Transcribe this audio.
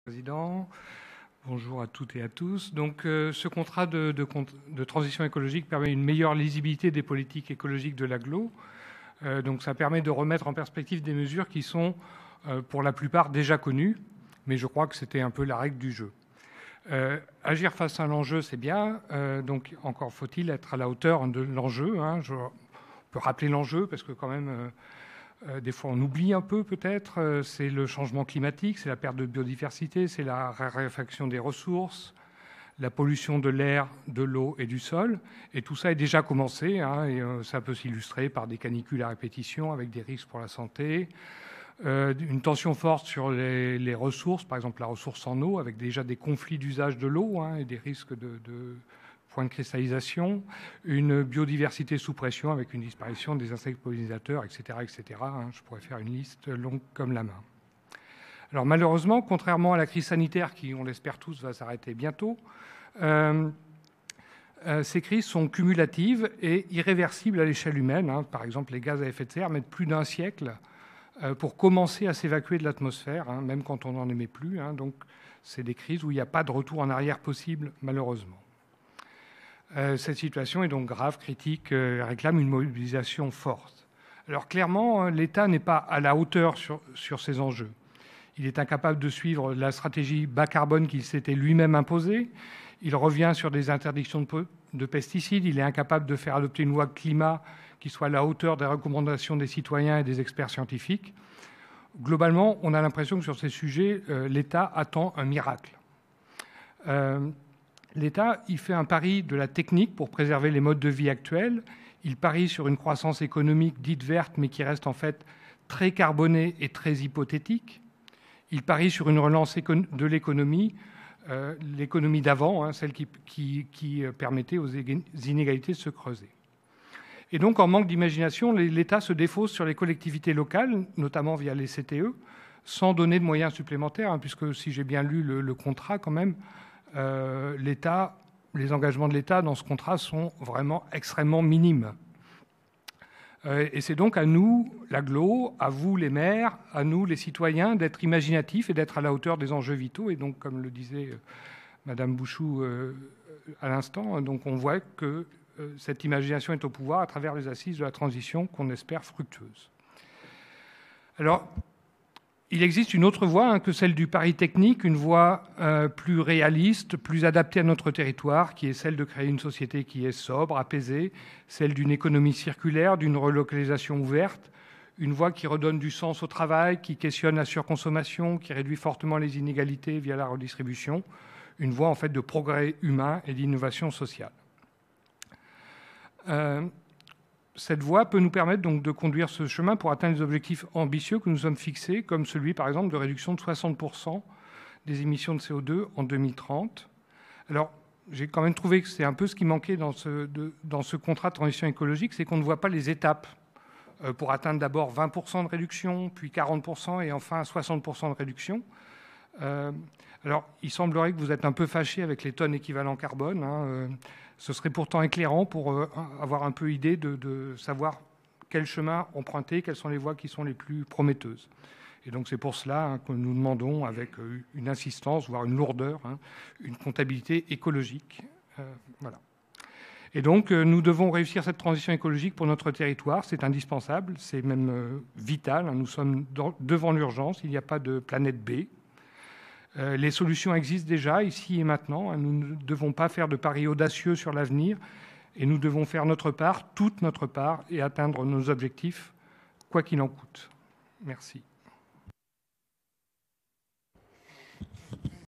Président, bonjour à toutes et à tous. Donc, ce contrat de transition écologique permet une meilleure lisibilité des politiques écologiques de l'agglo. Donc, ça permet de remettre en perspective des mesures qui sont, pour la plupart, déjà connues, mais je crois que c'était un peu la règle du jeu. Agir face à l'enjeu, c'est bien. Donc, encore faut-il être à la hauteur de l'enjeu. On peut rappeler l'enjeu parce que quand même... des fois, on oublie un peu peut-être, c'est le changement climatique, c'est la perte de biodiversité, c'est la raréfaction des ressources, la pollution de l'air, de l'eau et du sol. Et tout ça est déjà commencé, et ça peut s'illustrer par des canicules à répétition avec des risques pour la santé, une tension forte sur les ressources, par exemple la ressource en eau, avec déjà des conflits d'usage de l'eau et des risques de point de cristallisation, une biodiversité sous pression avec une disparition des insectes pollinisateurs, etc. etc. Je pourrais faire une liste longue comme la main. Alors malheureusement, contrairement à la crise sanitaire qui, on l'espère tous, va s'arrêter bientôt, ces crises sont cumulatives et irréversibles à l'échelle humaine. Par exemple, les gaz à effet de serre mettent plus d'un siècle pour commencer à s'évacuer de l'atmosphère, même quand on n'en émet plus. Donc c'est des crises où il n'y a pas de retour en arrière possible, malheureusement. Cette situation est donc grave, critique, réclame une mobilisation forte. Alors clairement, l'État n'est pas à la hauteur sur ces enjeux. Il est incapable de suivre la stratégie bas carbone qu'il s'était lui-même imposée. Il revient sur des interdictions de pesticides. Il est incapable de faire adopter une loi climat qui soit à la hauteur des recommandations des citoyens et des experts scientifiques. Globalement, on a l'impression que sur ces sujets, l'État attend un miracle. L'État, il fait un pari de la technique pour préserver les modes de vie actuels. Il parie sur une croissance économique dite verte, mais qui reste en fait très carbonée et très hypothétique. Il parie sur une relance de l'économie, l'économie d'avant, celle qui permettait aux inégalités de se creuser. Et donc, en manque d'imagination, l'État se défausse sur les collectivités locales, notamment via les CTE, sans donner de moyens supplémentaires, puisque si j'ai bien lu le contrat quand même, les engagements de l'État dans ce contrat sont vraiment extrêmement minimes. Et c'est donc à nous, l'agglo, à vous les maires, à nous les citoyens, d'être imaginatifs et d'être à la hauteur des enjeux vitaux. Et donc, comme le disait Madame Bouchoux à l'instant, donc on voit que cette imagination est au pouvoir à travers les assises de la transition qu'on espère fructueuses. Alors, il existe une autre voie que celle du pari technique, une voie plus réaliste, plus adaptée à notre territoire, qui est celle de créer une société qui est sobre, apaisée, celle d'une économie circulaire, d'une relocalisation ouverte, une voie qui redonne du sens au travail, qui questionne la surconsommation, qui réduit fortement les inégalités via la redistribution, une voie en fait de progrès humain et d'innovation sociale. Cette voie peut nous permettre donc de conduire ce chemin pour atteindre les objectifs ambitieux que nous sommes fixés, comme celui, par exemple, de réduction de 60% des émissions de CO2 en 2030. Alors, j'ai quand même trouvé que c'est un peu ce qui manquait dans ce contrat de transition écologique, c'est qu'on ne voit pas les étapes pour atteindre d'abord 20% de réduction, puis 40% et enfin 60% de réduction. Alors, il semblerait que vous êtes un peu fâché avec les tonnes équivalent carbone. Ce serait pourtant éclairant pour avoir un peu idée de savoir quel chemin emprunter, quelles sont les voies qui sont les plus prometteuses. Et donc, c'est pour cela que nous demandons avec une insistance, voire une lourdeur, une comptabilité écologique. Voilà. Et donc, nous devons réussir cette transition écologique pour notre territoire. C'est indispensable, c'est même vital. Nous sommes devant l'urgence, il n'y a pas de planète B. Les solutions existent déjà, ici et maintenant. Nous ne devons pas faire de paris audacieux sur l'avenir et nous devons faire notre part, toute notre part, et atteindre nos objectifs, quoi qu'il en coûte. Merci.